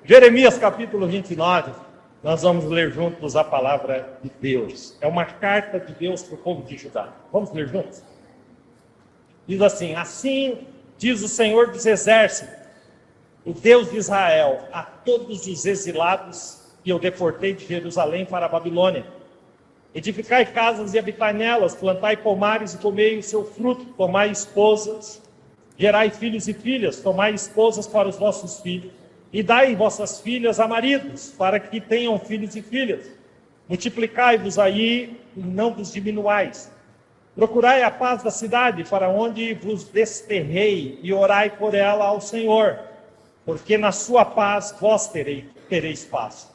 Jeremias capítulo 29, nós vamos ler juntos a palavra de Deus. É uma carta de Deus para o povo de Judá. Vamos ler juntos? Diz assim: assim diz o Senhor dos Exércitos, o Deus de Israel, a todos os exilados que eu deportei de Jerusalém para a Babilônia. Edificai casas e habitai nelas, plantai pomares e comei o seu fruto, tomai esposas, gerai filhos e filhas, tomai esposas para os vossos filhos, e dai vossas filhas a maridos, para que tenham filhos e filhas. Multiplicai-vos aí e não vos diminuais. Procurai a paz da cidade, para onde vos desterrei, e orai por ela ao Senhor, porque na sua paz vós tereis paz.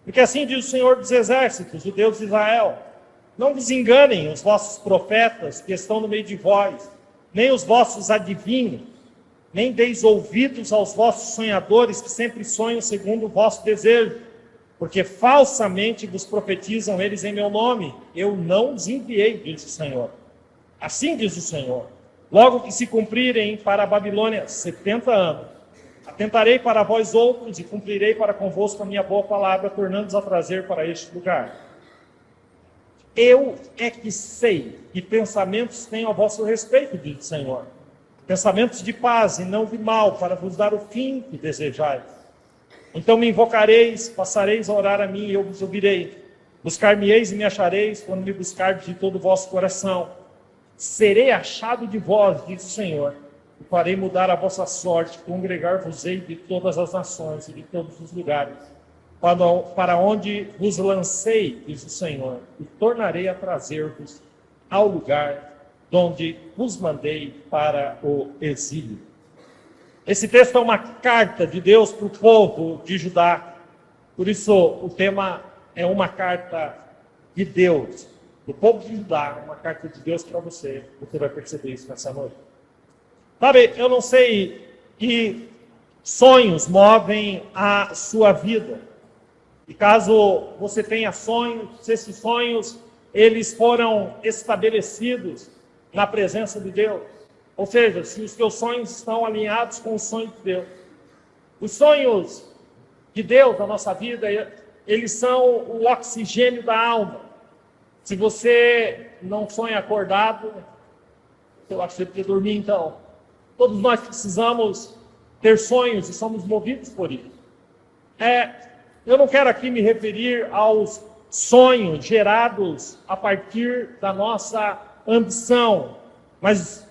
Porque assim diz o Senhor dos Exércitos, o Deus de Israel: não vos enganem os vossos profetas que estão no meio de vós, nem os vossos adivinhos, nem deis ouvidos aos vossos sonhadores que sempre sonham segundo o vosso desejo, porque falsamente vos profetizam eles em meu nome. Eu não os enviei, diz o Senhor. Assim diz o Senhor: logo que se cumprirem para a Babilônia 70 anos, atentarei para vós outros e cumprirei para convosco a minha boa palavra, tornando-os a trazer para este lugar. Eu é que sei que pensamentos tenho a vosso respeito, diz o Senhor. Pensamentos de paz e não de mal, para vos dar o fim que desejais. Então me invocareis, passareis a orar a mim e eu vos ouvirei. Buscar-me-eis e me achareis, quando me buscardes de todo o vosso coração. Serei achado de vós, diz o Senhor, e farei mudar a vossa sorte, congregar-vos-ei de todas as nações e de todos os lugares, para onde vos lancei, diz o Senhor, e tornarei a trazer-vos ao lugar donde vos mandei para o exílio. Esse texto é uma carta de Deus para o povo de Judá. Por isso o tema é uma carta de Deus. O povo de Judá, uma carta de Deus para você. Você vai perceber isso nessa noite. Sabe, eu não sei que sonhos movem a sua vida. E caso você tenha sonhos, se esses sonhos eles foram estabelecidos na presença de Deus, ou seja, se os teus sonhos estão alinhados com os sonhos de Deus. Os sonhos de Deus na nossa vida, eles são o oxigênio da alma. Se você não sonha acordado, eu acho que você precisa dormir então. Todos nós precisamos ter sonhos e somos movidos por isso. Eu não quero aqui me referir aos sonhos gerados a partir da nossa ambição, mas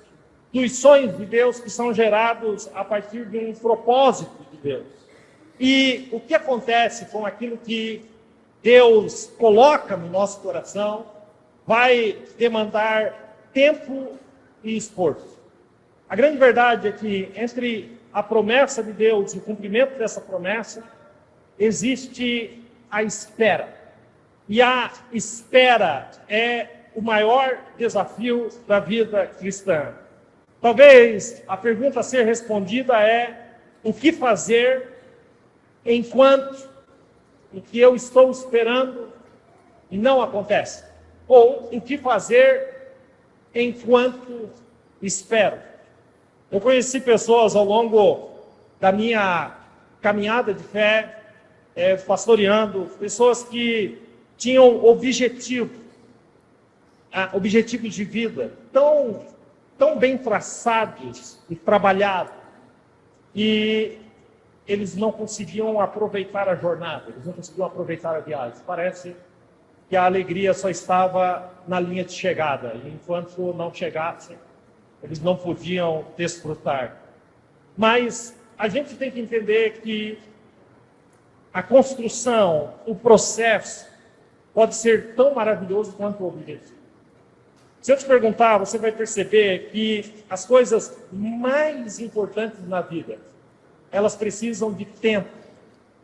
dos sonhos de Deus que são gerados a partir de um propósito de Deus. E o que acontece com aquilo que Deus coloca no nosso coração vai demandar tempo e esforço. A grande verdade é que entre a promessa de Deus e o cumprimento dessa promessa existe a espera. E a espera é o maior desafio da vida cristã. Talvez a pergunta a ser respondida é: o que fazer enquanto o que eu estou esperando e não acontece? Ou o que fazer enquanto espero? Eu conheci pessoas ao longo da minha caminhada de fé, pastoreando, pessoas que tinham objetivos de vida tão bem traçados e trabalhados, e eles não conseguiam aproveitar a jornada, eles não conseguiam aproveitar a viagem. Parece que a alegria só estava na linha de chegada, e enquanto não chegassem, eles não podiam desfrutar. Mas a gente tem que entender que a construção, o processo, pode ser tão maravilhoso quanto o objetivo. Se eu te perguntar, você vai perceber que as coisas mais importantes na vida, elas precisam de tempo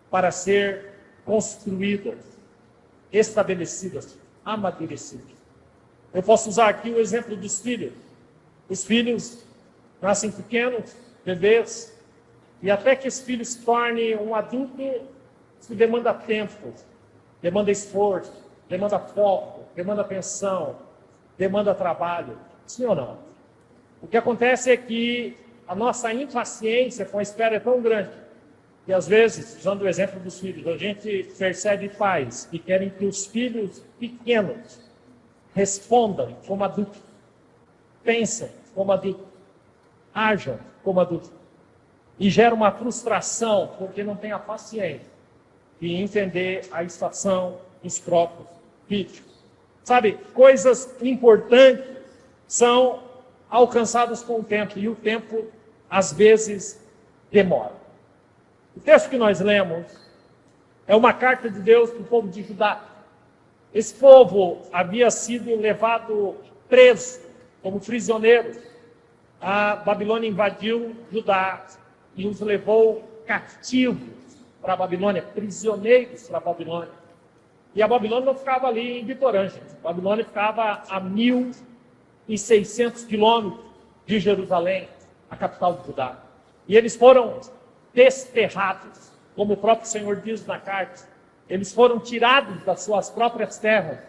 para ser construídas, estabelecidas, amadurecidas. Eu posso usar aqui o exemplo dos filhos. Os filhos nascem pequenos, bebês, e até que esse filho se torne um adulto, isso demanda tempo, demanda esforço, demanda foco, demanda atenção, demanda trabalho. Sim ou não? O que acontece é que a nossa impaciência com a espera é tão grande E às vezes, usando o exemplo dos filhos, a gente percebe pais que querem que os filhos pequenos respondam como adultos, pensem como adultos, ajam como adultos. E gera uma frustração porque não tem a paciência de entender a estação dos próprios filhos. Sabe, coisas importantes são alcançadas com o tempo, e o tempo, às vezes, demora. O texto que nós lemos é uma carta de Deus para o povo de Judá. Esse povo havia sido levado preso, como prisioneiro. A Babilônia invadiu Judá e os levou cativos para a Babilônia, prisioneiros para a Babilônia. E a Babilônia não ficava ali em Bitorângia. A Babilônia ficava a 1.600 quilômetros de Jerusalém, a capital de Judá. E eles foram desterrados, como o próprio Senhor diz na carta. Eles foram tirados das suas próprias terras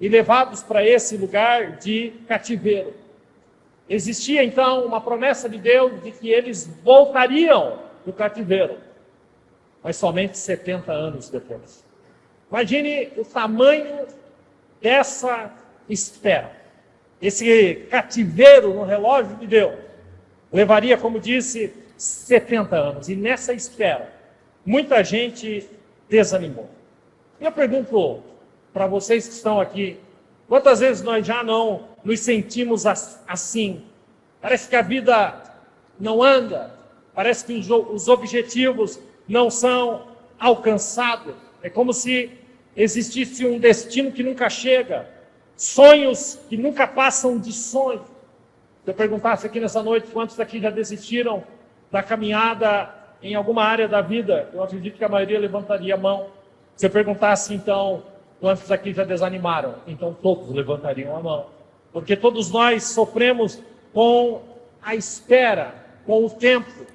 e levados para esse lugar de cativeiro. Existia então uma promessa de Deus de que eles voltariam do cativeiro, mas somente 70 anos depois. Imagine o tamanho dessa espera. Esse cativeiro no relógio de Deus levaria, como disse, 70 anos. E nessa espera, muita gente desanimou. E eu pergunto para vocês que estão aqui, quantas vezes nós já não nos sentimos assim? Parece que a vida não anda, parece que os objetivos não são alcançados. É como se existisse um destino que nunca chega, sonhos que nunca passam de sonho. Se eu perguntasse aqui nessa noite quantos daqui já desistiram da caminhada em alguma área da vida, eu acredito que a maioria levantaria a mão. Se eu perguntasse então quantos aqui já desanimaram, então todos levantariam a mão. Porque todos nós sofremos com a espera, com o tempo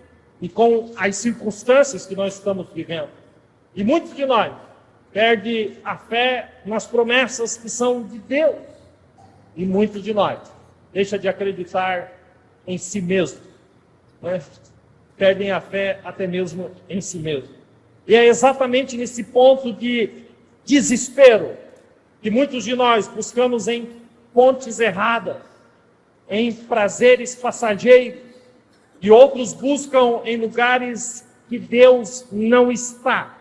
e com as circunstâncias que nós estamos vivendo. E muitos de nós perdem a fé nas promessas que são de Deus. E muitos de nós deixam de acreditar em si mesmo, né? Perdem a fé até mesmo em si mesmo. E é exatamente nesse ponto de desespero que muitos de nós buscamos em pontes erradas, em prazeres passageiros, e outros buscam em lugares que Deus não está.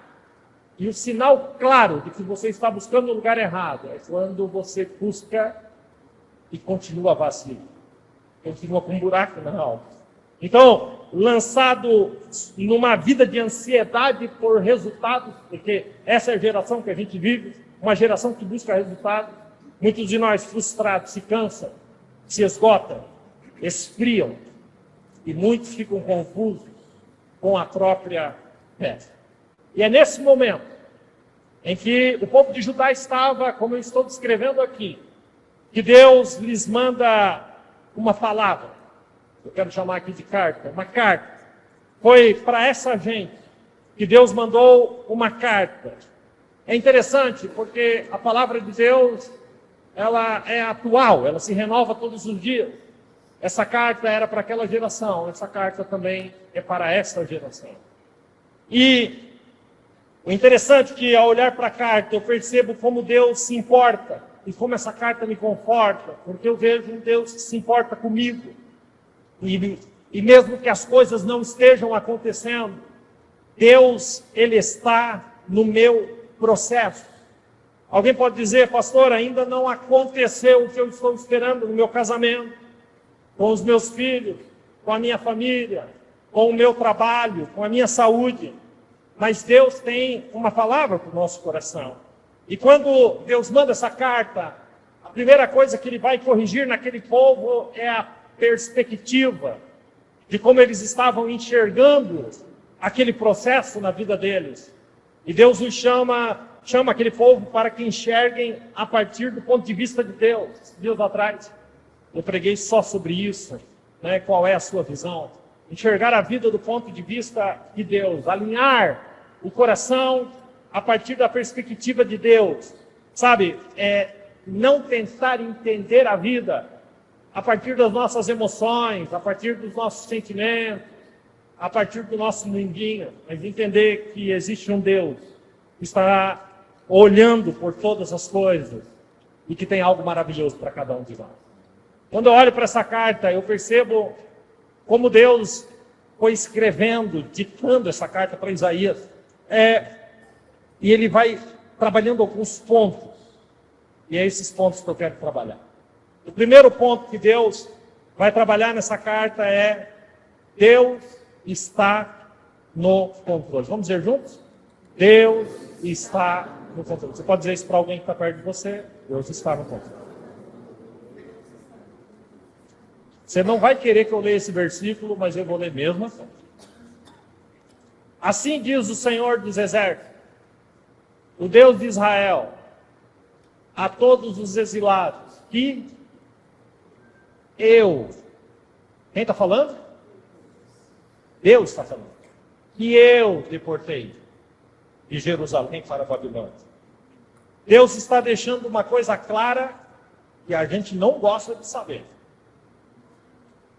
E o sinal claro de que você está buscando no lugar errado é quando você busca e continua vazio, continua com um buraco na alma. Então, lançado numa vida de ansiedade por resultados, porque essa é a geração que a gente vive, uma geração que busca resultados, muitos de nós frustrados se cansam, se esgotam, esfriam, e muitos ficam confusos com a própria fé. E é nesse momento em que o povo de Judá estava, como eu estou descrevendo aqui, que Deus lhes manda uma palavra. Eu quero chamar aqui de carta, uma carta. Foi para essa gente que Deus mandou uma carta. É interessante porque a palavra de Deus, ela é atual, ela se renova todos os dias. Essa carta era para aquela geração, essa carta também é para essa geração. E o interessante é que ao olhar para a carta eu percebo como Deus se importa e como essa carta me conforta, porque eu vejo um Deus que se importa comigo. E mesmo que as coisas não estejam acontecendo, Deus, Ele está no meu processo. Alguém pode dizer, pastor, ainda não aconteceu o que eu estou esperando no meu casamento, com os meus filhos, com a minha família, com o meu trabalho, com a minha saúde. Mas Deus tem uma palavra para o nosso coração. E quando Deus manda essa carta, a primeira coisa que Ele vai corrigir naquele povo é a perspectiva de como eles estavam enxergando aquele processo na vida deles. E Deus nos chama aquele povo para que enxerguem a partir do ponto de vista de Deus. Dias atrás eu preguei só sobre isso, né? Qual é a sua visão? Enxergar a vida do ponto de vista de Deus, alinhar o coração a partir da perspectiva de Deus, sabe? Não tentar entender a vida a partir das nossas emoções, a partir dos nossos sentimentos, a partir do nosso mundinho, mas entender que existe um Deus que está olhando por todas as coisas e que tem algo maravilhoso para cada um de nós. Quando eu olho para essa carta, eu percebo como Deus foi escrevendo, ditando essa carta para Isaías. E ele vai trabalhando alguns pontos. E é esses pontos que eu quero trabalhar. O primeiro ponto que Deus vai trabalhar nessa carta é: Deus está no controle. Vamos dizer juntos? Deus está no controle. Você pode dizer isso para alguém que está perto de você? Deus está no controle. Você não vai querer que eu leia esse versículo, mas eu vou ler mesmo. Assim diz o Senhor dos Exércitos, o Deus de Israel, a todos os exilados, que eu... Quem está falando? Deus está falando. Que eu deportei de Jerusalém para a Babilônia. Deus está deixando uma coisa clara que a gente não gosta de saber.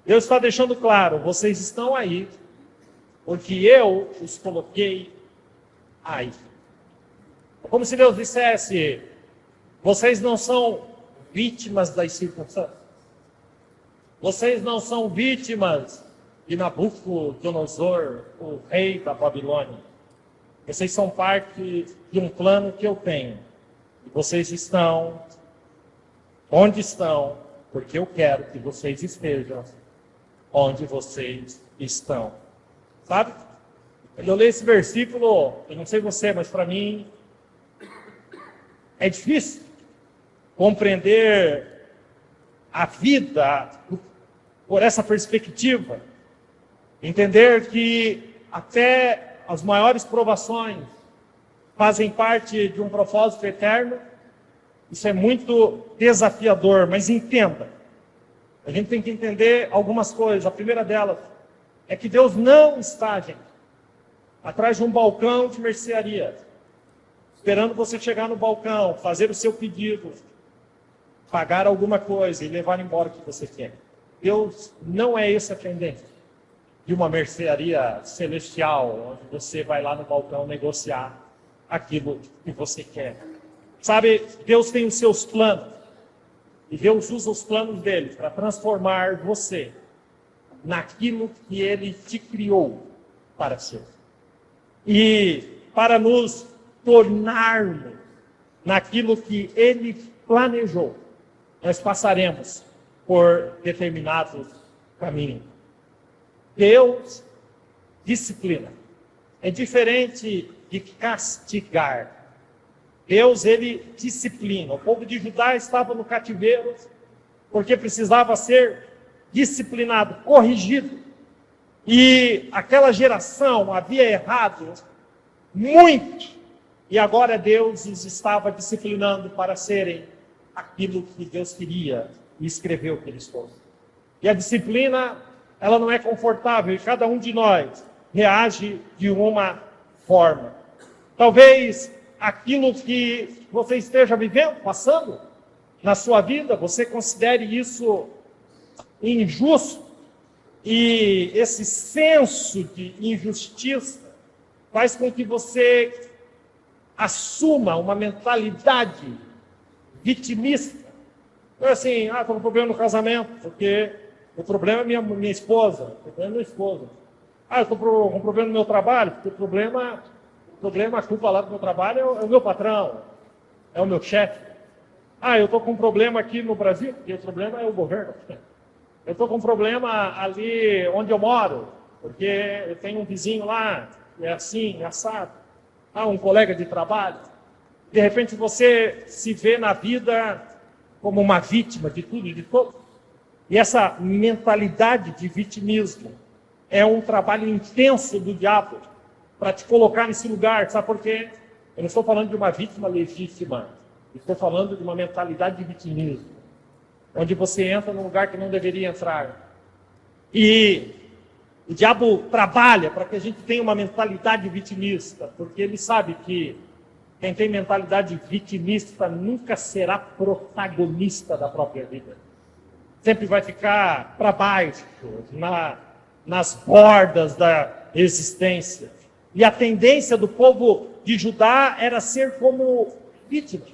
Deus está deixando claro: vocês estão aí porque eu os coloquei aí. É como se Deus dissesse: vocês não são vítimas das circunstâncias. Vocês não são vítimas de Nabucodonosor, o rei da Babilônia. Vocês são parte de um plano que eu tenho. E vocês estão onde estão, porque eu quero que vocês estejam onde vocês estão. Sabe? Quando eu leio esse versículo, eu não sei você, mas para mim é difícil compreender a vida por essa perspectiva. Entender que até as maiores provações fazem parte de um propósito eterno. Isso é muito desafiador, mas entenda. A gente tem que entender algumas coisas. A primeira delas é que Deus não está, gente, atrás de um balcão de mercearia, esperando você chegar no balcão, fazer o seu pedido, pagar alguma coisa e levar embora o que você quer. Deus não é esse atendente de uma mercearia celestial, onde você vai lá no balcão negociar aquilo que você quer. Sabe, Deus tem os seus planos. E Deus usa os planos dele para transformar você naquilo que ele te criou para ser. E para nos tornarmos naquilo que ele planejou, nós passaremos por determinados caminhos. Deus disciplina. É diferente de castigar. Deus, ele disciplina. O povo de Judá estava no cativeiro porque precisava ser disciplinado, corrigido. E aquela geração havia errado muito. E agora Deus os estava disciplinando para serem aquilo que Deus queria e escreveu que eles fossem. E a disciplina, ela não é confortável. E cada um de nós reage de uma forma. Talvez aquilo que você esteja vivendo, passando na sua vida, você considere isso injusto, e esse senso de injustiça faz com que você assuma uma mentalidade vitimista. Então, assim, estou com problema no casamento, porque o problema é minha esposa, o problema é minha esposa. Eu estou com problema no meu trabalho, porque o problema, a culpa lá do meu trabalho é o meu patrão, é o meu chefe. Eu estou com um problema aqui no Brasil, porque o problema é o governo. Eu estou com um problema ali onde eu moro, porque eu tenho um vizinho lá, é assim, é assado. Um colega de trabalho. De repente você se vê na vida como uma vítima de tudo e de todos. E essa mentalidade de vitimismo é um trabalho intenso do diabo para te colocar nesse lugar. Sabe por quê? Eu não estou falando de uma vítima legítima. Eu estou falando de uma mentalidade de vitimismo, onde você entra num lugar que não deveria entrar. E o diabo trabalha para que a gente tenha uma mentalidade vitimista, porque ele sabe que quem tem mentalidade vitimista nunca será protagonista da própria vida. Sempre vai ficar para baixo, nas bordas da existência. E a tendência do povo de Judá era ser como vítima.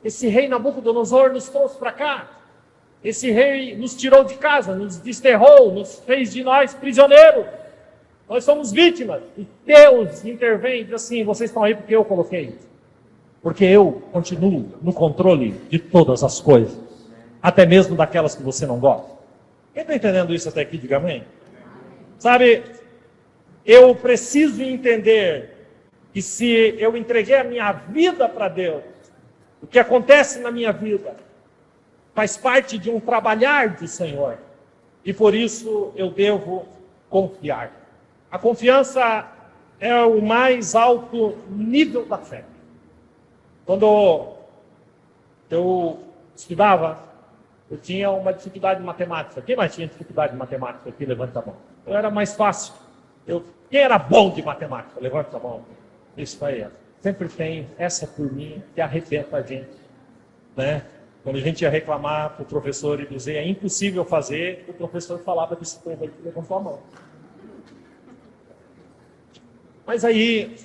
Esse rei Nabucodonosor nos trouxe para cá. Esse rei nos tirou de casa, nos desterrou, nos fez de nós prisioneiros. Nós somos vítimas. E Deus intervém e diz assim: vocês estão aí porque eu coloquei. Porque eu continuo no controle de todas as coisas. Até mesmo daquelas que você não gosta. Quem está entendendo isso até aqui, diga amém. Sabe, eu preciso entender que se eu entreguei a minha vida para Deus, o que acontece na minha vida faz parte de um trabalhar do Senhor. E por isso eu devo confiar. A confiança é o mais alto nível da fé. Quando eu estudava, eu tinha uma dificuldade de matemática. Quem mais tinha dificuldade de matemática aqui? Levanta a mão. Eu era mais fácil. Quem era bom de matemática? Levanta a mão. Isso aí. Sempre tem essa turminha que arrebenta a gente. Né? Quando a gente ia reclamar para o professor e dizer é impossível fazer, o professor falava desse povo aí que levantou a mão. Mas aí,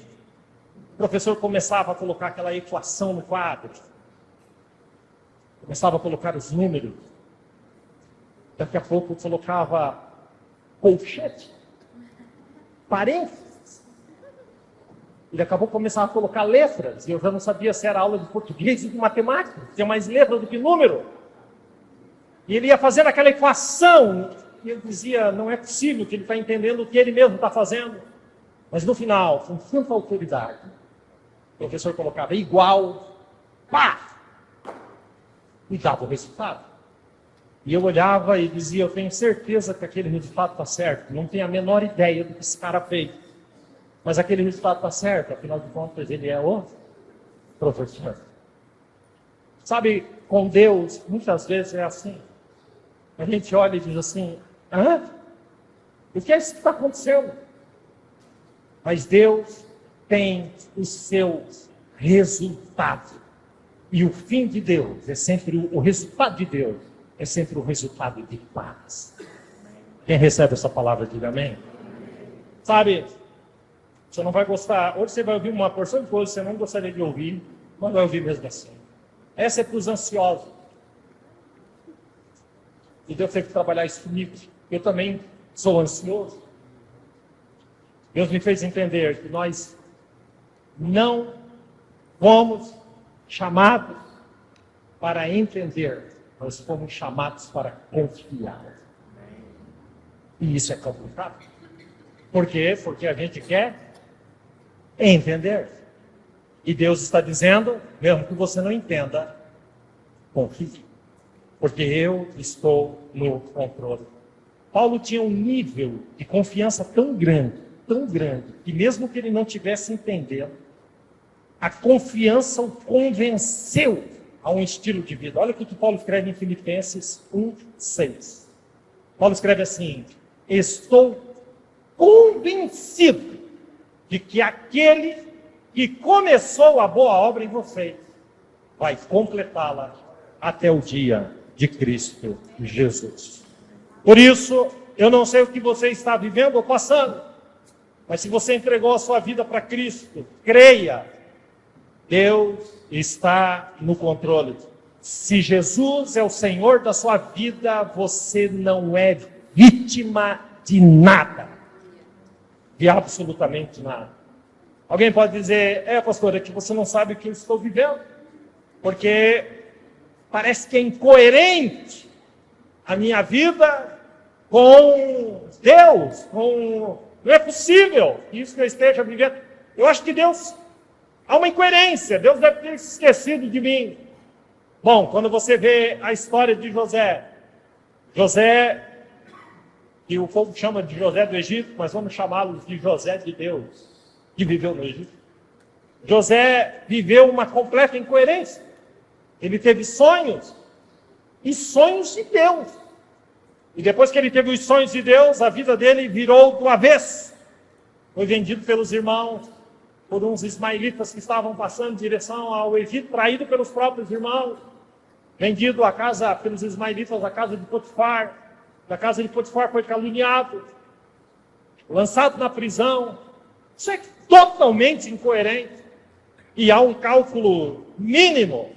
o professor começava a colocar aquela equação no quadro. Começava a colocar os números. Daqui a pouco colocava colchete, parênteses. E daqui a pouco começava a colocar letras. E eu já não sabia se era aula de português ou de matemática. Tinha mais letra do que número. E ele ia fazendo aquela equação. E eu dizia, não é possível que ele está entendendo o que ele mesmo está fazendo. Mas no final, com tanta autoridade, o professor colocava igual, pá! E dava o resultado. E eu olhava e dizia, eu tenho certeza que aquele resultado está certo. Não tenho a menor ideia do que esse cara fez. Mas aquele resultado está certo, afinal de contas ele é o professor. Sabe, com Deus, muitas vezes é assim. A gente olha e diz assim, o que é isso que está acontecendo? Mas Deus tem os seus resultados. E o fim de Deus é sempre o resultado de Deus, é sempre o resultado de paz. Quem recebe essa palavra, diga amém. Sabe, você não vai gostar, hoje você vai ouvir uma porção de coisas que você não gostaria de ouvir, mas vai ouvir mesmo assim. Essa é para os ansiosos. E Deus tem que trabalhar isso comigo. Eu também sou ansioso. Deus me fez entender que nós não fomos chamados para entender, nós fomos chamados para confiar. E isso é complicado. Por quê? Porque a gente quer entender. E Deus está dizendo, mesmo que você não entenda, confie. Porque eu estou no controle. Paulo tinha um nível de confiança tão grande, que mesmo que ele não tivesse entendendo, a confiança o convenceu a um estilo de vida. Olha o que Paulo escreve em Filipenses 1:6. Paulo escreve assim, estou convencido de que aquele que começou a boa obra em vocês vai completá-la até o dia de Cristo Jesus. Por isso, eu não sei o que você está vivendo ou passando, mas se você entregou a sua vida para Cristo, creia, Deus está no controle. Se Jesus é o Senhor da sua vida, você não é vítima de nada. De absolutamente nada. Alguém pode dizer, pastor, é que você não sabe o que eu estou vivendo. Porque parece que é incoerente a minha vida com Deus. Não é possível isso que eu esteja vivendo. Eu acho que Deus... Há uma incoerência, Deus deve ter esquecido de mim. Bom, quando você vê a história de José, que o povo chama de José do Egito, mas vamos chamá-lo de José de Deus, que viveu no Egito. José viveu uma completa incoerência. Ele teve sonhos, e sonhos de Deus. E depois que ele teve os sonhos de Deus, a vida dele virou do avesso. Foi vendido pelos irmãos, por uns ismaelitas que estavam passando em direção ao Egito, traído pelos próprios irmãos, vendido pelos ismaelitas à casa de Potifar, da casa de Potifar, foi caluniado, lançado na prisão. Isso é totalmente incoerente. E há um cálculo mínimo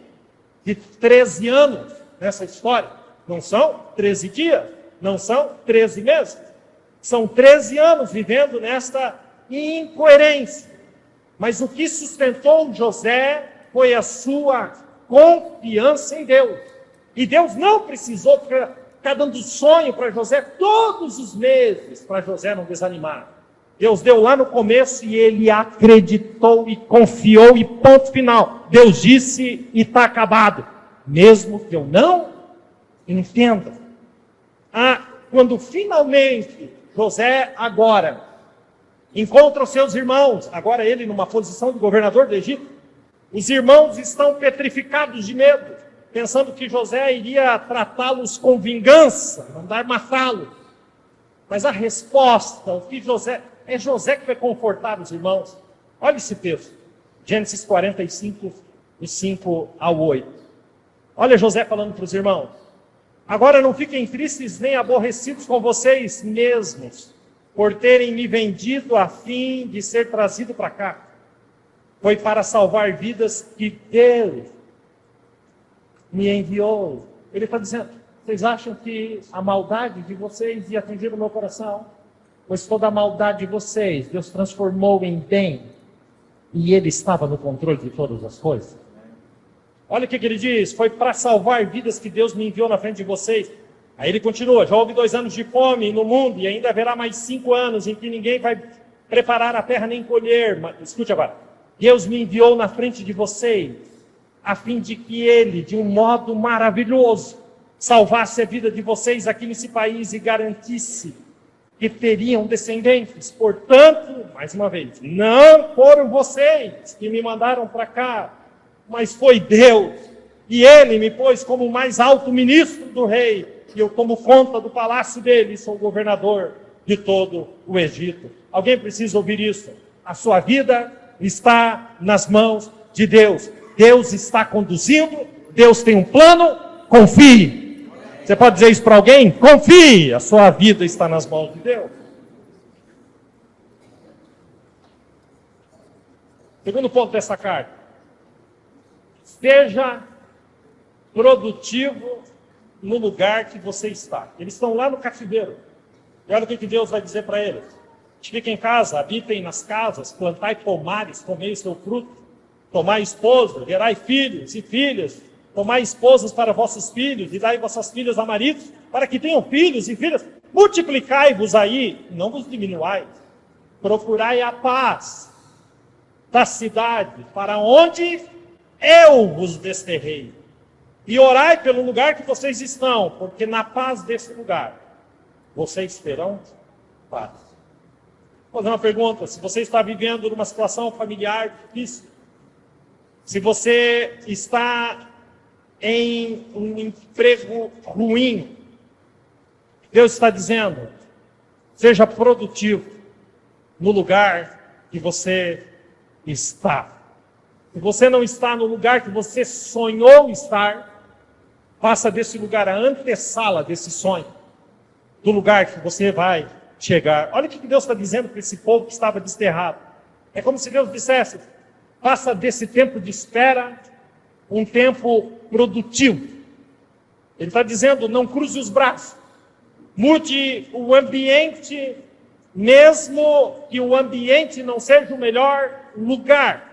de 13 anos nessa história. Não são 13 dias, não são 13 meses. São 13 anos vivendo nesta incoerência. Mas o que sustentou José foi a sua confiança em Deus. E Deus não precisou ficar dando sonho para José todos os meses, para José não desanimar. Deus deu lá no começo e ele acreditou e confiou e ponto final. Deus disse e está acabado. Mesmo que eu não entenda. Quando finalmente José agora encontra os seus irmãos, agora ele numa posição de governador do Egito, os irmãos estão petrificados de medo, pensando que José iria tratá-los com vingança, mandar matá-lo. Mas a resposta, o que José que vai confortar os irmãos. Olha esse texto, Gênesis 45, de 5 ao 8. Olha José falando para os irmãos: agora não fiquem tristes nem aborrecidos com vocês mesmos, por terem me vendido a fim de ser trazido para cá. Foi para salvar vidas que Deus me enviou. Ele está dizendo: vocês acham que a maldade de vocês ia atingir o meu coração? Pois toda a maldade de vocês, Deus transformou em bem. E Ele estava no controle de todas as coisas. Olha o que ele diz: foi para salvar vidas que Deus me enviou na frente de vocês. Aí ele continua: já houve 2 anos de fome no mundo, e ainda haverá mais 5 anos em que ninguém vai preparar a terra nem colher. Mas, escute agora: Deus me enviou na frente de vocês, a fim de que Ele, de um modo maravilhoso, salvasse a vida de vocês aqui nesse país e garantisse que teriam descendentes. Portanto, mais uma vez, não foram vocês que me mandaram para cá, mas foi Deus. E Ele me pôs como o mais alto ministro do rei, e eu tomo conta do palácio dele, sou governador de todo o Egito. Alguém precisa ouvir isso. A sua vida está nas mãos de Deus. Deus está conduzindo, Deus tem um plano, confie. Você pode dizer isso para alguém? Confie, a sua vida está nas mãos de Deus. Segundo ponto dessa carta: seja produtivo no lugar que você está. Eles estão lá no cativeiro. E olha o que Deus vai dizer para eles: fiquem em casa, habitem nas casas, plantai pomares, comei seu fruto, tomai esposa, gerai filhos e filhas, tomai esposas para vossos filhos, e dai vossas filhas a maridos, para que tenham filhos e filhas. Multiplicai-vos aí, não vos diminuais. Procurai a paz da cidade, para onde eu vos desterrei. E orai pelo lugar que vocês estão, porque na paz desse lugar, vocês terão paz. Vou fazer uma pergunta: se você está vivendo numa situação familiar difícil, se você está em um emprego ruim, Deus está dizendo: seja produtivo no lugar que você está. Se você não está no lugar que você sonhou estar, faça desse lugar a antessala desse sonho, do lugar que você vai chegar. Olha o que Deus está dizendo para esse povo que estava desterrado. É como se Deus dissesse: faça desse tempo de espera um tempo produtivo. Ele está dizendo: não cruze os braços. Mude o ambiente, mesmo que o ambiente não seja o melhor lugar.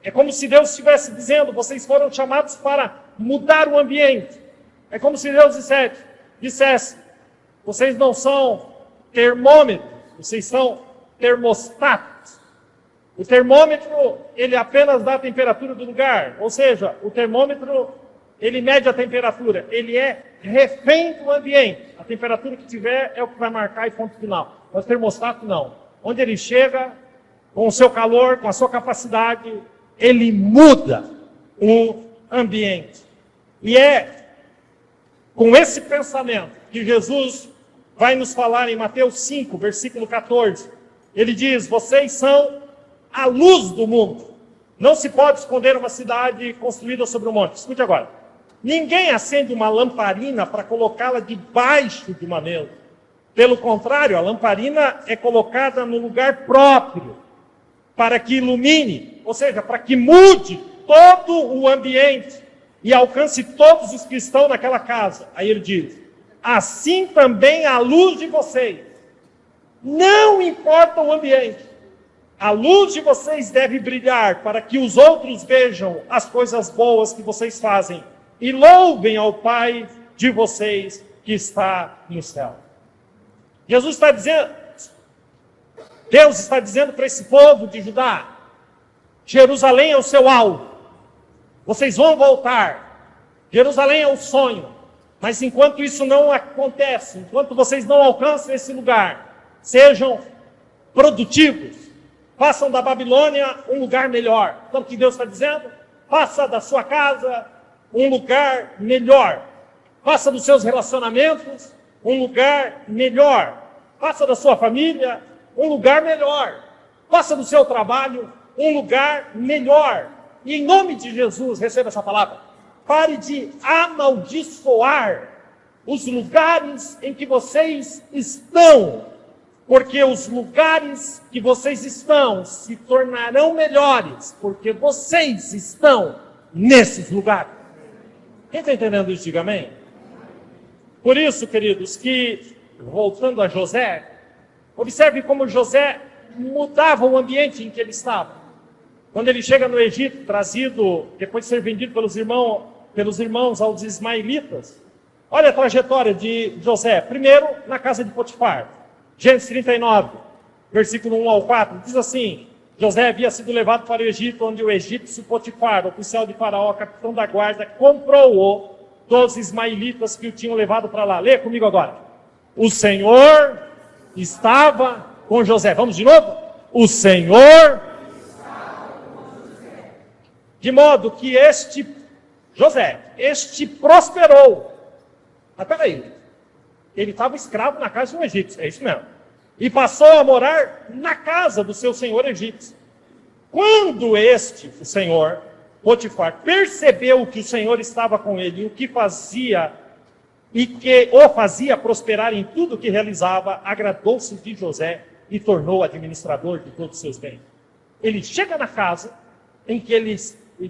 É como se Deus estivesse dizendo: vocês foram chamados para mudar o ambiente. É como se Deus dissesse: vocês não são termômetros, vocês são termostatos. O termômetro, ele apenas dá a temperatura do lugar. Ou seja, o termômetro, ele mede a temperatura. Ele é refém do ambiente. A temperatura que tiver é o que vai marcar e ponto final. Mas o termostato não. Onde ele chega, com o seu calor, com a sua capacidade, ele muda o ambiente. E é com esse pensamento que Jesus vai nos falar em Mateus 5, versículo 14. Ele diz: vocês são a luz do mundo. Não se pode esconder uma cidade construída sobre um monte. Escute agora. Ninguém acende uma lamparina para colocá-la debaixo de uma mesa. Pelo contrário, a lamparina é colocada no lugar próprio, para que ilumine, ou seja, para que mude todo o ambiente e alcance todos os que estão naquela casa. Aí ele diz, assim também a luz de vocês, não importa o ambiente, a luz de vocês deve brilhar para que os outros vejam as coisas boas que vocês fazem e louvem ao Pai de vocês que está no céu. Jesus está dizendo, Deus está dizendo para esse povo de Judá, Jerusalém é o seu alvo, vocês vão voltar, Jerusalém é o sonho, mas enquanto isso não acontece, enquanto vocês não alcançam esse lugar, sejam produtivos, façam da Babilônia um lugar melhor. Então o que Deus está dizendo? Faça da sua casa um lugar melhor, faça dos seus relacionamentos um lugar melhor, faça da sua família um lugar melhor, faça do seu trabalho um lugar melhor. E em nome de Jesus, receba essa palavra. Pare de amaldiçoar os lugares em que vocês estão, porque os lugares que vocês estão se tornarão melhores, porque vocês estão nesses lugares. Quem está entendendo isso, diga amém. Por isso, queridos, que, voltando a José, observe como José mudava o ambiente em que ele estava. Quando ele chega no Egito, trazido, depois de ser vendido pelos irmãos aos ismaelitas, olha a trajetória de José. Primeiro, na casa de Potifar. Gênesis 39, versículo 1 ao 4, diz assim, José havia sido levado para o Egito, onde o egípcio Potifar, oficial de Faraó, capitão da guarda, comprou-o dos ismaelitas que o tinham levado para lá. Leia comigo agora. O Senhor estava com José. Vamos de novo? O Senhor de modo que José prosperou. Mas peraí, ele estava escravo na casa de um egípcio, é isso mesmo. E passou a morar na casa do seu senhor egípcio. Quando o senhor, Potifar, percebeu que o Senhor estava com ele, e o que fazia, e que o fazia prosperar em tudo que realizava, agradou-se de José e tornou administrador de todos os seus bens. Ele chega na casa em que ele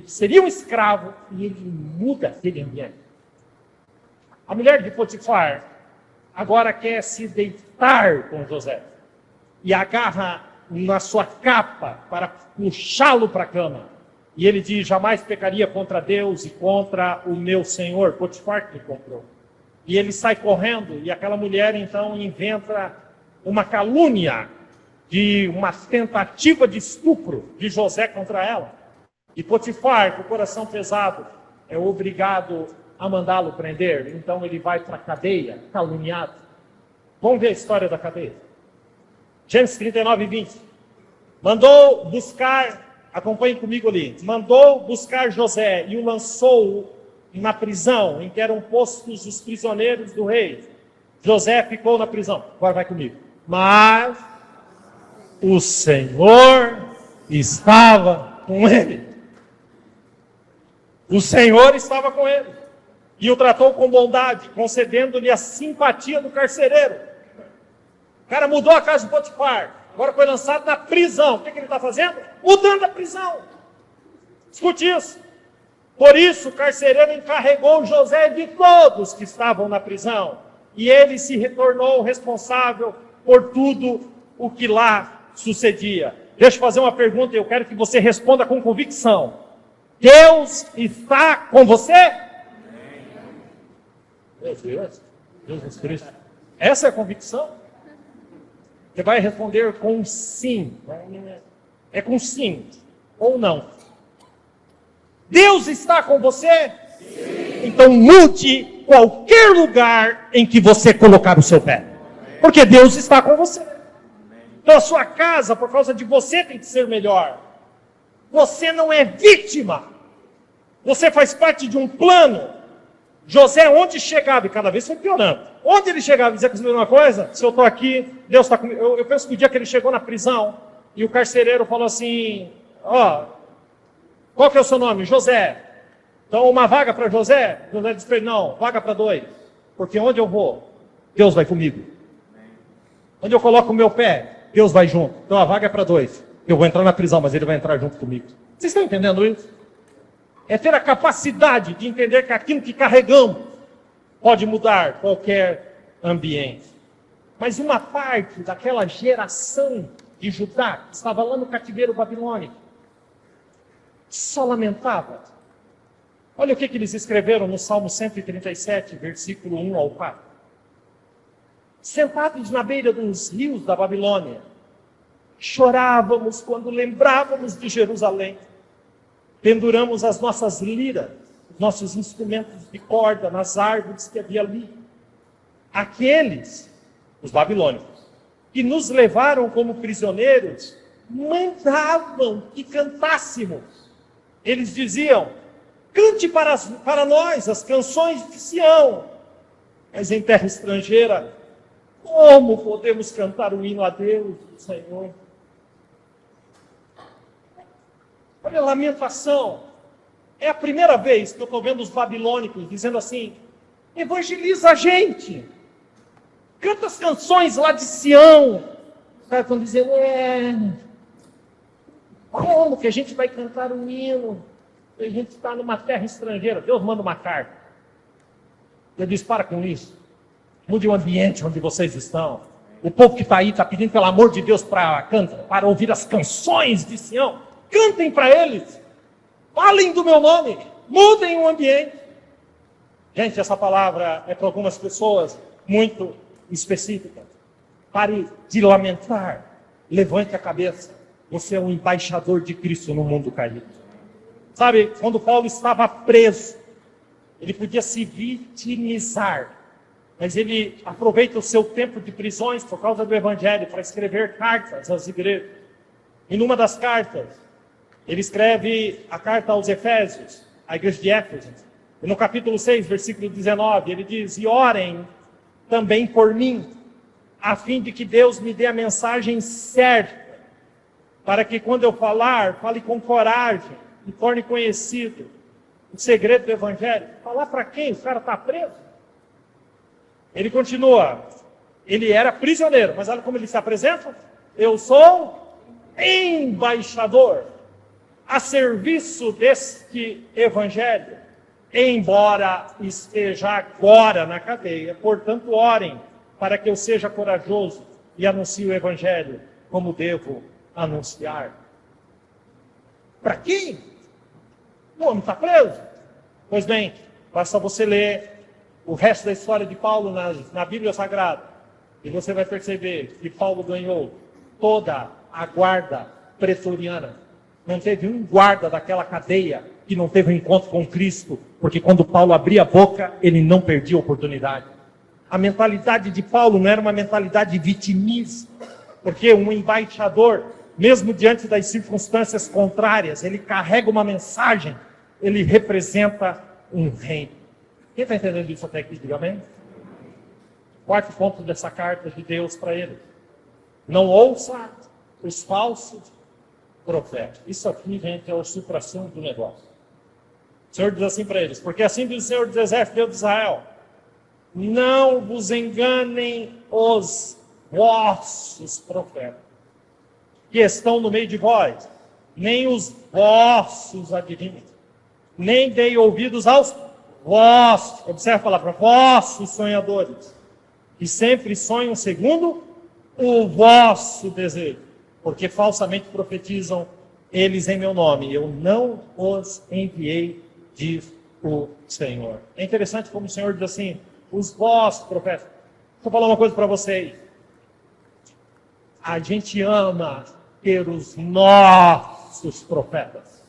seria um escravo e ele muda aquele ambiente. A mulher de Potifar agora quer se deitar com José e agarra na sua capa para puxá-lo para a cama. E ele diz, jamais pecaria contra Deus e contra o meu senhor, Potifar que me comprou. E ele sai correndo e aquela mulher então inventa uma calúnia de uma tentativa de estupro de José contra ela. E Potifar, com o coração pesado, é obrigado a mandá-lo prender. Então ele vai para a cadeia, caluniado. Vamos ver a história da cadeia. Gênesis 39, 20. Mandou buscar, acompanhem comigo ali, mandou buscar José e o lançou na prisão em que eram postos os prisioneiros do rei. José ficou na prisão. Agora vai comigo. Mas o Senhor estava com ele. O Senhor estava com ele e o tratou com bondade, concedendo-lhe a simpatia do carcereiro. O cara mudou a casa de Potifar, agora foi lançado na prisão. O que ele está fazendo? Mudando a prisão. Escute isso. Por isso o carcereiro encarregou José de todos que estavam na prisão, e ele se retornou responsável por tudo o que lá sucedia. Deixa eu fazer uma pergunta e eu quero que você responda com convicção. Deus está com você? Meu Deus, Jesus Cristo. Essa é a convicção? Você vai responder com sim. É com sim ou não. Deus está com você? Sim. Então mude qualquer lugar em que você colocar o seu pé. Porque Deus está com você. Então a sua casa, por causa de você, tem que ser melhor. Você não é vítima. Você faz parte de um plano. José, onde chegava, e cada vez foi piorando. Onde ele chegava, dizia que uma coisa, se eu estou aqui, Deus está comigo. Eu penso que o dia que ele chegou na prisão, e o carcereiro falou assim, qual que é o seu nome? José. Então, uma vaga para José. José disse para ele, não, vaga para 2. Porque onde eu vou, Deus vai comigo. Onde eu coloco o meu pé, Deus vai junto. Então, a vaga é para 2. Eu vou entrar na prisão, mas ele vai entrar junto comigo. Vocês estão entendendo isso? É ter a capacidade de entender que aquilo que carregamos pode mudar qualquer ambiente. Mas uma parte daquela geração de Judá, que estava lá no cativeiro babilônico, só lamentava. Olha o que eles escreveram no Salmo 137, versículo 1 ao 4. Sentados na beira dos rios da Babilônia, chorávamos quando lembrávamos de Jerusalém. Penduramos as nossas liras, os nossos instrumentos de corda nas árvores que havia ali. Aqueles, os babilônicos, que nos levaram como prisioneiros, mandavam que cantássemos. Eles diziam, cante para nós as canções de Sião. Mas em terra estrangeira, como podemos cantar o hino a Deus, Senhor? Olha a lamentação. É a primeira vez que eu estou vendo os babilônicos dizendo assim, evangeliza a gente. Canta as canções lá de Sião. Os caras estão dizendo, como que a gente vai cantar um hino? A gente está numa terra estrangeira. Deus manda uma carta. Ele diz, para com isso. Mude o ambiente onde vocês estão. O povo que está aí está pedindo, pelo amor de Deus, para ouvir as canções de Sião. Cantem para eles. Falem do meu nome. Mudem o ambiente. Gente, essa palavra é para algumas pessoas muito específica. Pare de lamentar. Levante a cabeça. Você é um embaixador de Cristo no mundo caído. Sabe, quando Paulo estava preso, ele podia se vitimizar. Mas ele aproveita o seu tempo de prisões por causa do Evangelho para escrever cartas às igrejas. E numa das cartas, ele escreve a carta aos Efésios, à igreja de Éfeso. E no capítulo 6, versículo 19, ele diz, e orem também por mim, a fim de que Deus me dê a mensagem certa, para que quando eu falar, fale com coragem e torne conhecido o segredo do Evangelho. Falar para quem? O cara está preso. Ele continua, ele era prisioneiro, mas olha como ele se apresenta. Eu sou embaixador a serviço deste Evangelho, embora esteja agora na cadeia. Portanto, orem para que eu seja corajoso e anuncie o Evangelho como devo anunciar. Para quem? O homem está preso? Pois bem, basta você ler o resto da história de Paulo na Bíblia Sagrada, e você vai perceber que Paulo ganhou toda a guarda pretoriana. Não teve um guarda daquela cadeia que não teve um encontro com Cristo, porque quando Paulo abria a boca, ele não perdia a oportunidade. A mentalidade de Paulo não era uma mentalidade vitimista, porque um embaixador, mesmo diante das circunstâncias contrárias, ele carrega uma mensagem, ele representa um reino. Quem está entendendo isso até aqui, diga amém? Quarto ponto dessa carta de Deus para ele. Não ouça os falsos profetas. Isso aqui, gente, é o supra-sumo do negócio. O Senhor diz assim para eles, porque assim diz o Senhor dos Exércitos, Deus de Israel, não vos enganem os vossos profetas, que estão no meio de vós, nem os vossos adivinhos, nem deem ouvidos aos vossos, observe a palavra, vossos sonhadores, que sempre sonham segundo o vosso desejo, porque falsamente profetizam eles em meu nome. Eu não os enviei, diz o Senhor. É interessante como o Senhor diz assim, os vossos profetas. Deixa eu falar uma coisa para vocês. A gente ama ter os nossos profetas,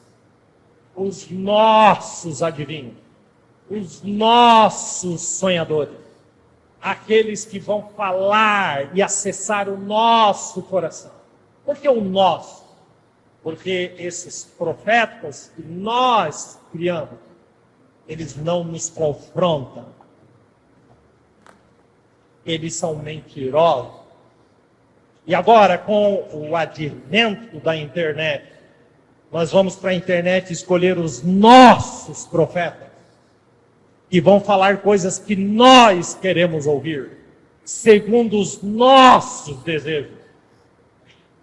os nossos adivinhos, os nossos sonhadores, aqueles que vão falar e acessar o nosso coração. Por que o nosso? Porque esses profetas que nós criamos, eles não nos confrontam. Eles são mentirosos. E agora, com o advento da internet, nós vamos para a internet escolher os nossos profetas, que vão falar coisas que nós queremos ouvir, segundo os nossos desejos.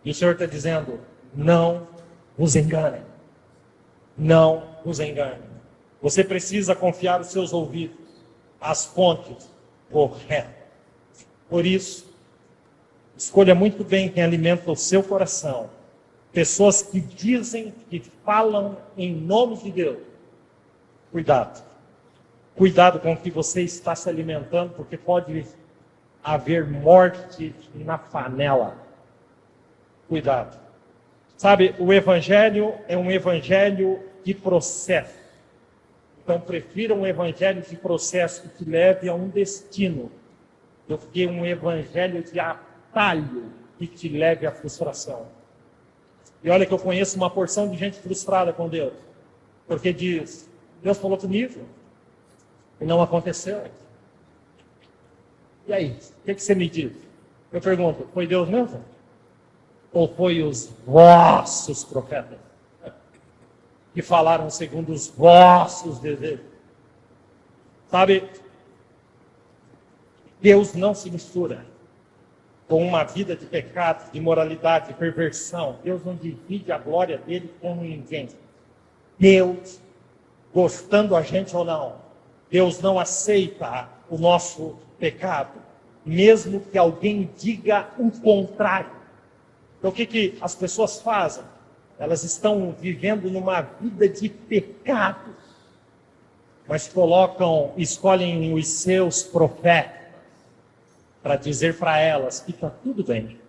E o Senhor está dizendo, não vos enganem. Não vos enganem. Você precisa confiar os seus ouvidos às fontes corretas. Por isso, escolha muito bem quem alimenta o seu coração. Pessoas que dizem, que falam em nome de Deus. Cuidado. Cuidado com o que você está se alimentando, porque pode haver morte na panela. Cuidado. Sabe, o evangelho é um evangelho de processo. Então, prefira um evangelho de processo que te leve a um destino, do que um evangelho de atalho que te leve à frustração. E olha que eu conheço uma porção de gente frustrada com Deus, porque diz, Deus falou comigo, e não aconteceu. E aí, o que você me diz? Eu pergunto, foi Deus mesmo? Ou foi os vossos profetas que falaram segundo os vossos desejos? Sabe, Deus não se mistura com uma vida de pecado, de imoralidade, de perversão. Deus não divide a glória dele com ninguém. Deus, gostando a gente ou não, Deus não aceita o nosso pecado, mesmo que alguém diga o contrário. Então o que as pessoas fazem? Elas estão vivendo numa vida de pecado, mas escolhem os seus profetas para dizer para elas que está tudo bem,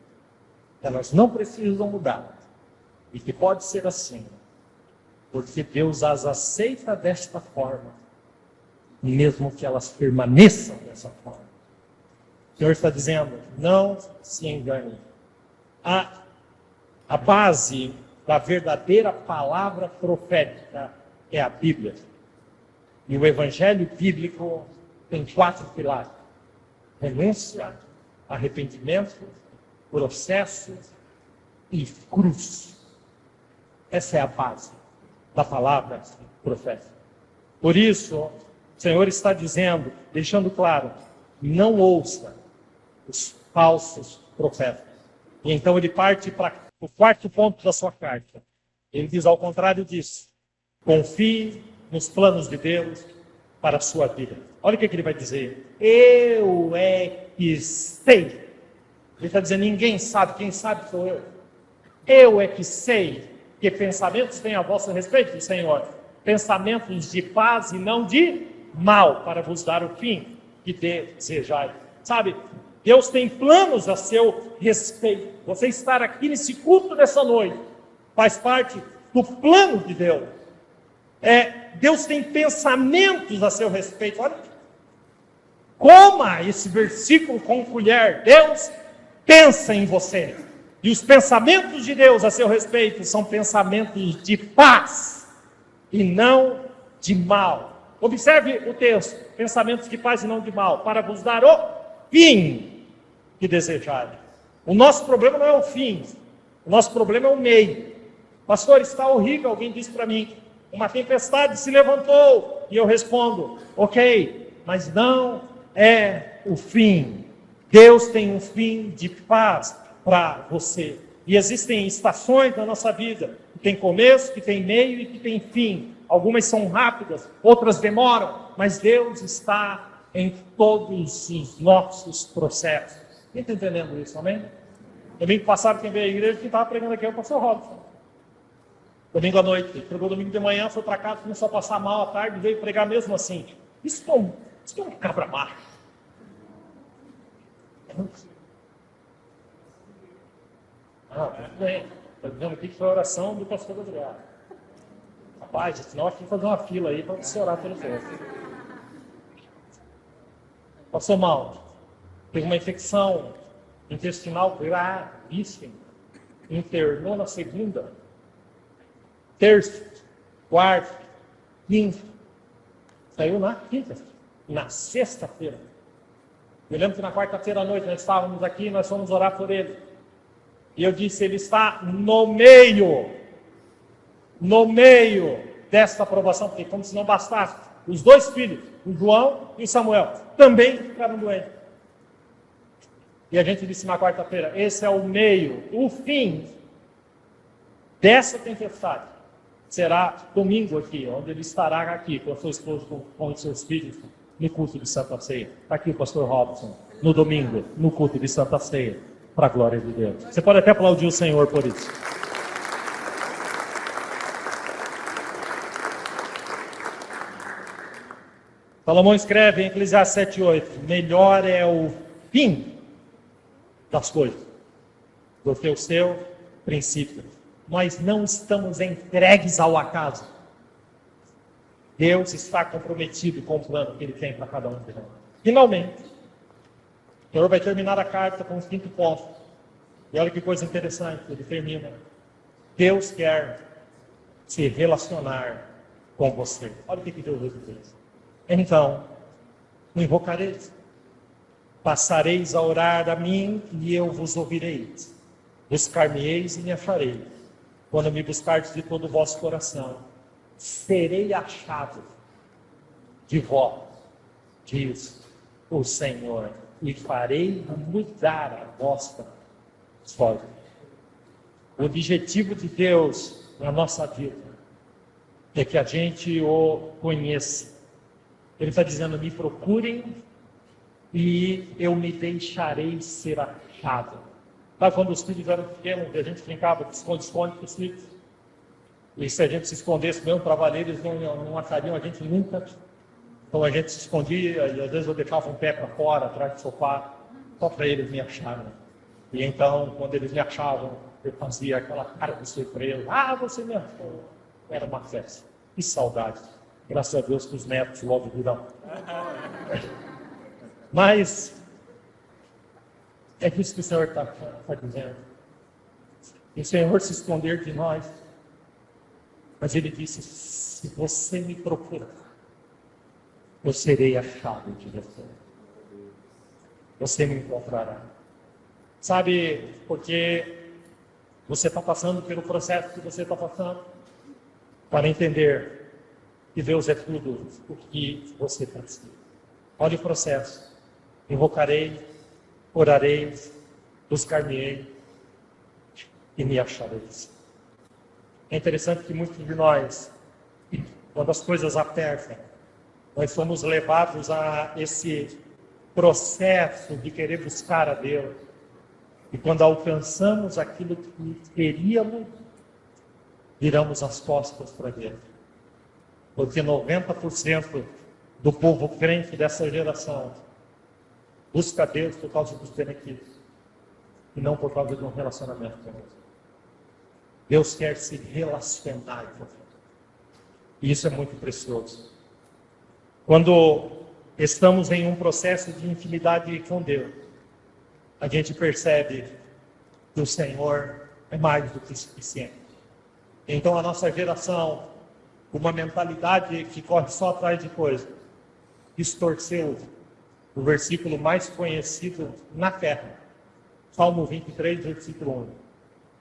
que elas não precisam mudar, e que pode ser assim, porque Deus as aceita desta forma, mesmo que elas permaneçam dessa forma. O Senhor está dizendo, não se engane. A base da verdadeira palavra profética é a Bíblia. E o Evangelho bíblico tem 4 pilares: renúncia, arrependimento, processo e cruz. Essa é a base da palavra profética. Por isso, o Senhor está dizendo, deixando claro, não ouça os falsos profetas. E então ele parte para o 4º ponto da sua carta. Ele diz ao contrário disso: confie nos planos de Deus para a sua vida. Olha o que ele vai dizer. Eu é que sei. Ele está dizendo, ninguém sabe, quem sabe sou eu. Eu é que sei que pensamentos têm a vosso respeito, Senhor. Pensamentos de paz e não de mal, para vos dar o fim que desejai. Sabe, Deus tem planos a seu respeito. Você estar aqui nesse culto nessa noite faz parte do plano de Deus. Deus tem pensamentos a seu respeito. Olha, coma esse versículo com colher. Deus pensa em você. E os pensamentos de Deus a seu respeito são pensamentos de paz e não de mal. Observe o texto: pensamentos de paz e não de mal, para vos dar o fim que desejarem. O nosso problema não é o fim, o nosso problema é o meio. Pastor, está horrível, alguém disse para mim, uma tempestade se levantou, e eu respondo, ok, mas não é o fim. Deus tem um fim de paz para você. E existem estações na nossa vida, que tem começo, que tem meio e que tem fim. Algumas são rápidas, outras demoram, mas Deus está em todos os nossos processos. Quem está entendendo isso, amém? Domingo passado, quem veio à igreja, quem estava pregando aqui é o pastor Robson. Domingo à noite, pregou domingo de manhã, foi para casa, começou a passar mal à tarde, veio pregar mesmo assim. Isso é um cabra macho. Tudo bem. Estou dizendo aqui que foi a oração do pastor Adriano. Rapaz, senão aqui fazer uma fila aí para você orar pelos outros. Passou mal. Teve uma infecção intestinal gravíssima. Internou na segunda, terça, quarta, quinta. Saiu na quinta. Na sexta-feira. Eu lembro que na quarta-feira à noite nós estávamos aqui e nós fomos orar por ele. E eu disse, ele está no meio no meio desta aprovação, porque como se não bastasse, os dois filhos, o João e o Samuel, também ficaram doentes. E a gente disse na quarta-feira, esse é o meio, o fim dessa tempestade. Será domingo aqui, onde ele estará aqui com a sua esposa, com os seus filhos, no culto de Santa Ceia. Está aqui o pastor Robson, no domingo, no culto de Santa Ceia, para a glória de Deus. Você pode até aplaudir o Senhor por isso. Salomão escreve em Eclesiastes 7:8, melhor é o fim das coisas do que o seu princípio. Nós não estamos entregues ao acaso. Deus está comprometido com o plano que Ele tem para cada um de nós. Finalmente, o Senhor vai terminar a carta com o 5º ponto. E olha que coisa interessante, ele termina. Deus quer se relacionar com você. Olha o que Deus diz. Então, me invocareis, passareis a orar a mim e eu vos ouvirei. Buscar-me-eis e me achareis. Quando me buscardes de todo o vosso coração, serei achado de vós, diz o Senhor, e farei mudar a vossa sorte. O objetivo de Deus na nossa vida é que a gente o conheça. Ele está dizendo, me procurem e eu me deixarei ser achado. Sabe quando os filhos eram pequenos, a gente brincava de esconde-esconde com os filhos? E se a gente se escondesse mesmo para valer, eles não achariam a gente nunca. Então a gente se escondia e às vezes eu deixava um pé para fora, atrás do sofá, só para eles me acharem. E então, quando eles me achavam, eu fazia aquela cara de surpresa. Ah, você me achou. Era uma festa. Que saudade. Graças a Deus que os netos logo virão. Mas é isso que o Senhor está dizendo. E o Senhor se esconder de nós. Mas Ele disse, se você me procurar, eu serei achado de você. Você me encontrará. Sabe, porque você está passando pelo processo que você está passando, para entender que Deus é tudo o que você precisa. Olha o processo. Invocarei, orarei, buscar-me-ei e me achareis. É interessante que muitos de nós, quando as coisas apertam, nós somos levados a esse processo de querer buscar a Deus. E quando alcançamos aquilo que queríamos, viramos as costas para Deus. Porque 90% do povo crente dessa geração busca Deus por causa dos benefícios e não por causa de um relacionamento com Deus. Deus quer se relacionar com você. E isso é muito precioso. Quando estamos em um processo de intimidade com Deus, a gente percebe que o Senhor é mais do que suficiente. Então a nossa geração, uma mentalidade que corre só atrás de coisas, distorceu o versículo mais conhecido na terra. Salmo 23, versículo 1.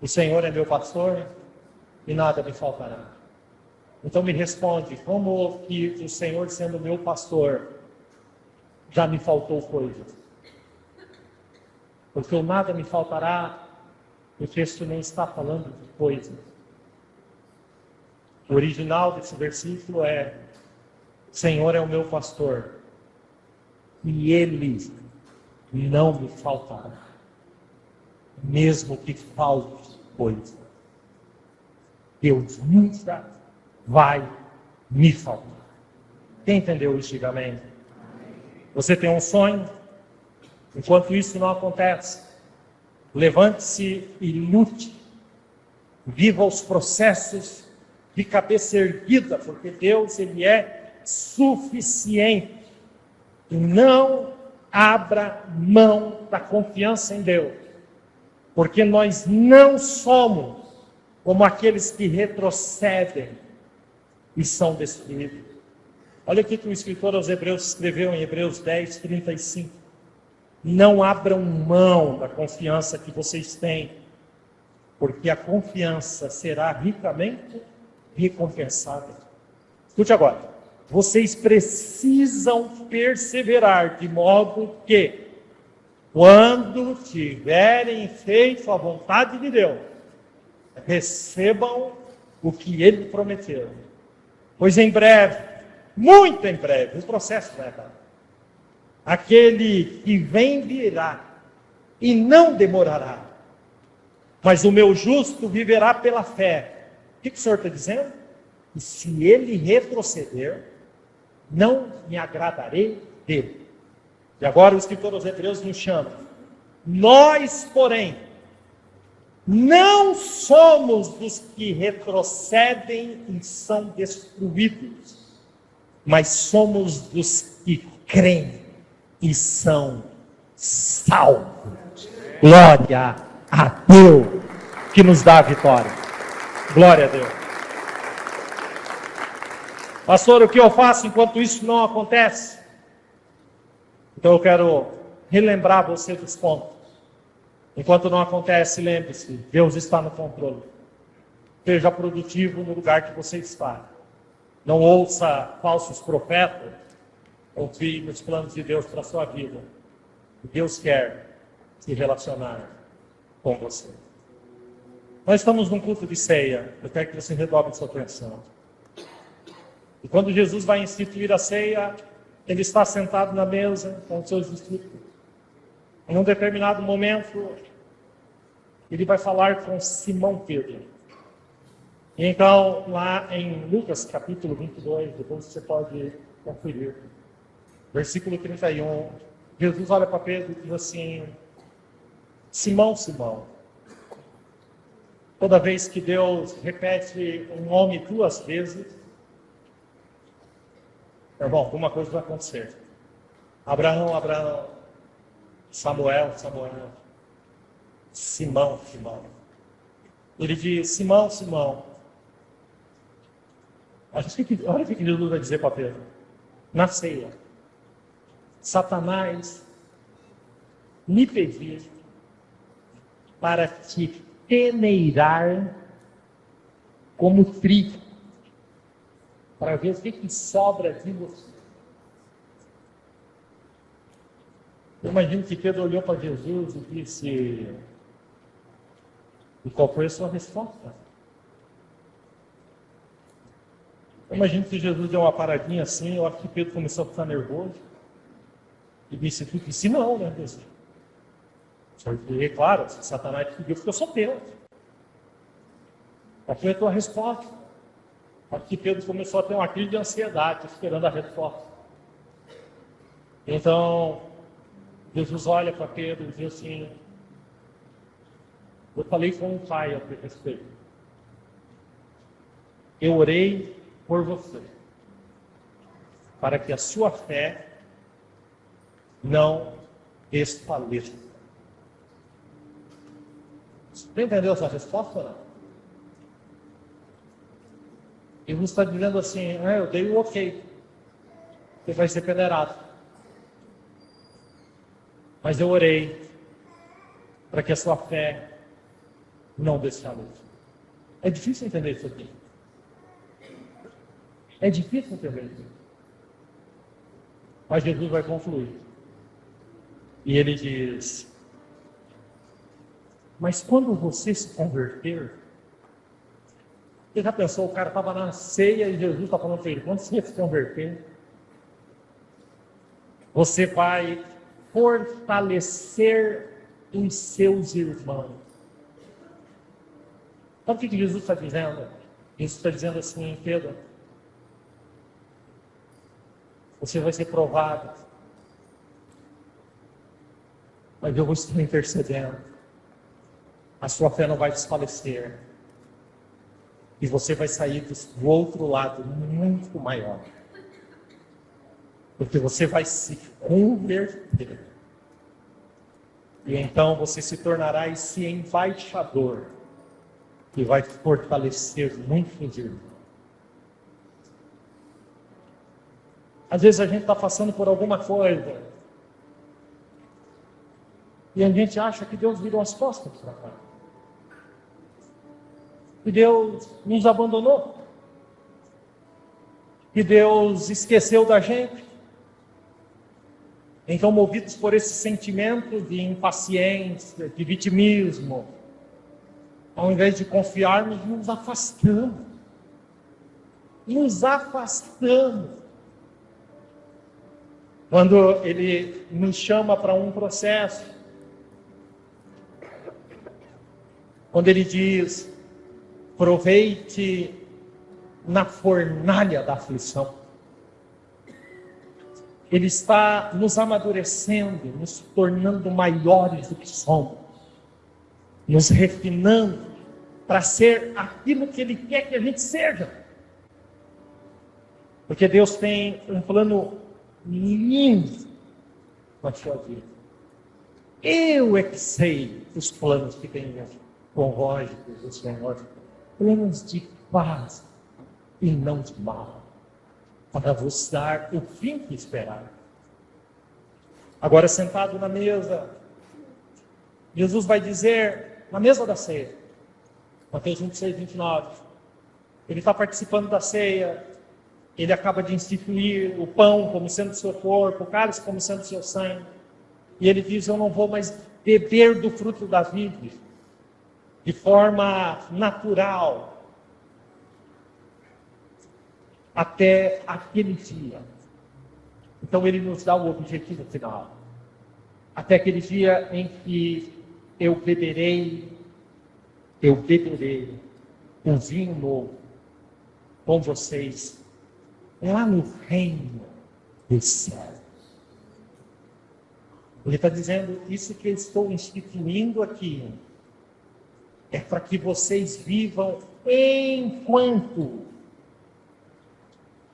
O Senhor é meu pastor e nada me faltará. Então me responde, como que o Senhor sendo meu pastor, já me faltou coisas? Porque o nada me faltará, o texto não está falando de coisas. O original desse versículo é, Senhor é o meu pastor, e Ele não me faltará, mesmo que falte coisa. Deus nunca vai me faltar. Quem entendeu isso, diga amém. Você tem um sonho? Enquanto isso não acontece, levante-se e lute. Viva os processos de cabeça erguida, porque Deus, Ele é suficiente. E não abra mão da confiança em Deus, porque nós não somos como aqueles que retrocedem e são destruídos. Olha o que o escritor aos Hebreus escreveu em Hebreus 10, 35. Não abram mão da confiança que vocês têm, porque a confiança será ricamente recompensada. Escute agora. Vocês precisam perseverar de modo que, quando tiverem feito a vontade de Deus, recebam o que Ele prometeu. Pois em breve, muito em breve, o processo vai acabar. Aquele que vem virá e não demorará. Mas o meu justo viverá pela fé. O que o Senhor está dizendo? E se ele retroceder, não me agradarei dele. E agora o escritor aos Hebreus nos chama. Nós, porém, não somos dos que retrocedem e são destruídos, mas somos dos que creem e são salvos. Glória a Deus que nos dá a vitória. Glória a Deus. Pastor, o que eu faço enquanto isso não acontece? Então eu quero relembrar você dos pontos. Enquanto não acontece, lembre-se, Deus está no controle. Seja produtivo no lugar que você está. Não ouça falsos profetas ouvir os planos de Deus para a sua vida. Deus quer se relacionar com você. Nós estamos num culto de ceia. Eu quero que você redobre sua atenção. E quando Jesus vai instituir a ceia, ele está sentado na mesa com os seus discípulos. Em um determinado momento, ele vai falar com Simão Pedro. E então, lá em Lucas capítulo 22, depois você pode conferir, versículo 31, Jesus olha para Pedro e diz assim: Simão, Simão, toda vez que Deus repete um nome 2 vezes, irmão, alguma coisa vai acontecer. Abraão, Abraão. Samuel, Samuel. Simão, Simão. Ele diz: Simão, Simão. Olha o que Jesus vai dizer para Pedro. Na ceia. Satanás me pediu para te peneirar como trigo, para ver o que sobra de você. Eu imagino que Pedro olhou para Jesus e disse: e qual foi a sua resposta? Eu imagino que Jesus deu uma paradinha assim. Eu acho que Pedro começou a ficar nervoso e disse: tu disse não, né, Jesus? E claro, Satanás te pediu porque eu sou teu. Qual foi a tua resposta? Acho que Pedro começou a ter uma crise de ansiedade, esperando a resposta. Então, Jesus olha para Pedro e diz assim: eu falei com o Pai a teu respeito. Eu orei por você, para que a sua fé não desfaleça. Você entendeu essa resposta ou não? Jesus está dizendo assim: eu dei o ok, você vai ser peneirado. Mas eu orei para que a sua fé não desfaleça. É difícil entender isso aqui. É difícil entender isso. Mas Jesus vai concluir. E ele diz: mas quando você se converter, você já pensou, o cara estava na ceia e Jesus está falando para ele: quando você se converter, você vai fortalecer os seus irmãos. Sabe o que Jesus está dizendo? Jesus está dizendo assim: Pedro, você vai ser provado, mas eu vou estar intercedendo. A sua fé não vai desfalecer. E você vai sair do outro lado muito maior. Porque você vai se converter. E então você se tornará esse embaixador que vai fortalecer muitos irmãos. Às vezes a gente está passando por alguma coisa e a gente acha que Deus virou as costas para cá. E Deus nos abandonou. que Deus esqueceu da gente. Então, movidos por esse sentimento de impaciência, de vitimismo, ao invés de confiarmos, nos afastamos. Nos afastamos. Quando Ele nos chama para um processo, quando Ele diz, proveite na fornalha da aflição, Ele está nos amadurecendo, nos tornando maiores do que somos, nos refinando para ser aquilo que Ele quer que a gente seja. Porque Deus tem um plano lindo na sua vida. Eu é que sei os planos que tenho convógicos, o Senhor, planos de paz e não de mal, para vos dar o fim que esperar. Agora, sentado na mesa, Jesus vai dizer, na mesa da ceia, Mateus 26, 29, Ele está participando da ceia, Ele acaba de instituir o pão como sendo seu corpo, o cálice como sendo seu sangue, e Ele diz, eu não vou mais beber do fruto da vida, de forma natural, até aquele dia. Então Ele nos dá o objetivo final. Até aquele dia em que eu beberei um vinho novo com vocês lá no reino dos céus. Ele está dizendo, isso que eu estou instituindo aqui é para que vocês vivam enquanto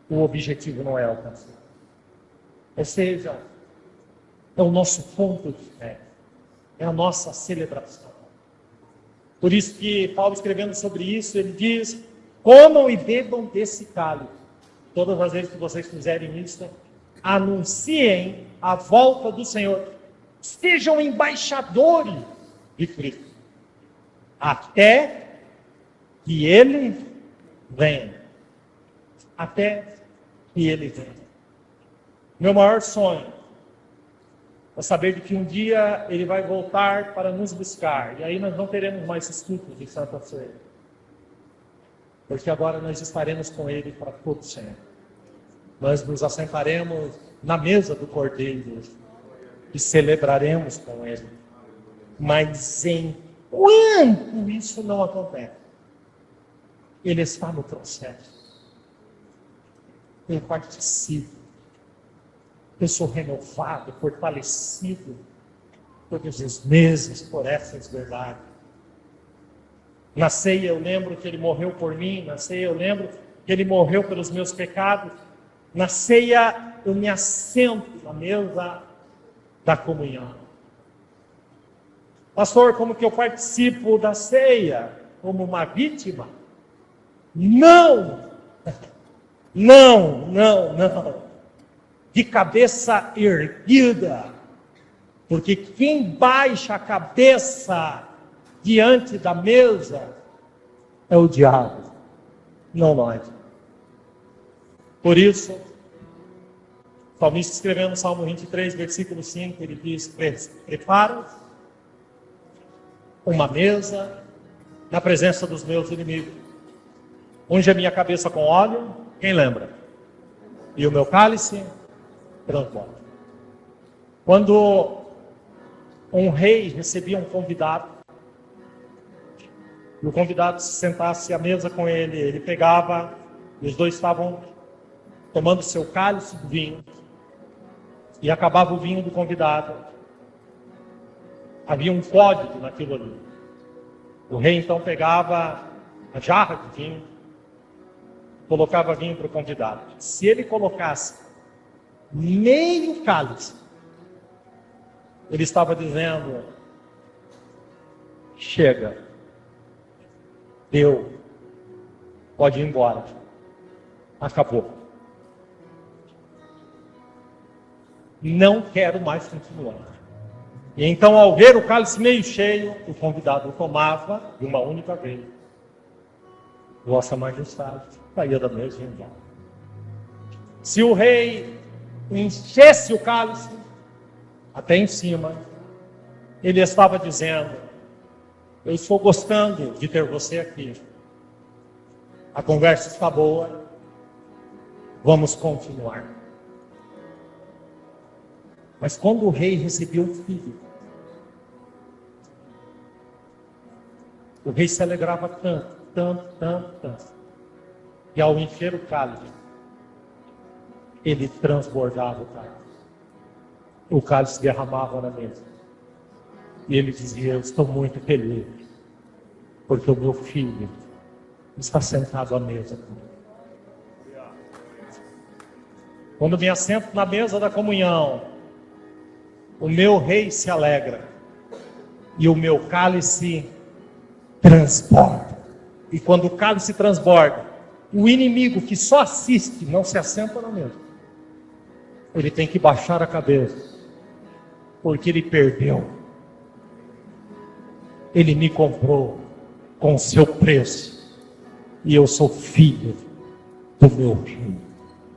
o objetivo não é alcançado. Ou seja, é o nosso ponto de fé, é a nossa celebração. Por isso que Paulo, escrevendo sobre isso, ele diz, comam e bebam desse cálice. Todas as vezes que vocês fizerem isso, anunciem a volta do Senhor. Sejam embaixadores de Cristo, até que Ele venha. Até que Ele venha. Meu maior sonho é saber de que um dia Ele vai voltar para nos buscar. E aí nós não teremos mais estudos de Santa Ceia. Porque agora nós estaremos com Ele para todo sempre. Nós nos assentaremos na mesa do Cordeiro e celebraremos com Ele. Mas enquanto isso não acontece, Ele está no processo. Eu participo. Eu sou renovado, fortalecido todos os meses por essas verdades. Na ceia eu lembro que Ele morreu por mim, na ceia eu lembro que Ele morreu pelos meus pecados. Na ceia eu me assento na mesa da comunhão. Pastor, como que eu participo da ceia? Como uma vítima? Não! Não! De cabeça erguida. Porque quem baixa a cabeça diante da mesa é o diabo, não nós. Por isso, o salmista escrevendo no Salmo 23, versículo 5, ele diz, prepara uma mesa na presença dos meus inimigos. Unge a minha cabeça com óleo, quem lembra? E o meu cálice transborda. Quando um rei recebia um convidado, e o convidado se sentasse à mesa com ele, ele pegava, e os dois estavam tomando seu cálice de vinho, e acabava o vinho do convidado. Havia um código naquilo ali. O rei então pegava a jarra de vinho, colocava vinho para o convidado. Se ele colocasse meio cálice, ele estava dizendo, chega, deu, pode ir embora, acabou. Não quero mais continuar. E então, ao ver o cálice meio cheio, o convidado tomava de uma única vez. Vossa Majestade saía da mesa e ia embora. Se o rei enchesse o cálice até em cima, ele estava dizendo: eu estou gostando de ter você aqui. A conversa está boa, vamos continuar. Mas quando o rei recebeu o filho, o rei se alegrava tanto, que ao encher o cálice, ele transbordava o cálice. O cálice derramava na mesa. E ele dizia: eu estou muito feliz, porque o meu filho está sentado à mesa comigo. Quando me assento na mesa da comunhão, o meu rei se alegra e o meu cálice transborda. E quando o cálice transborda, o inimigo que só assiste não se assenta na mesa. Ele tem que baixar a cabeça, porque ele perdeu. Ele me comprou com o seu preço, e eu sou filho do meu rei.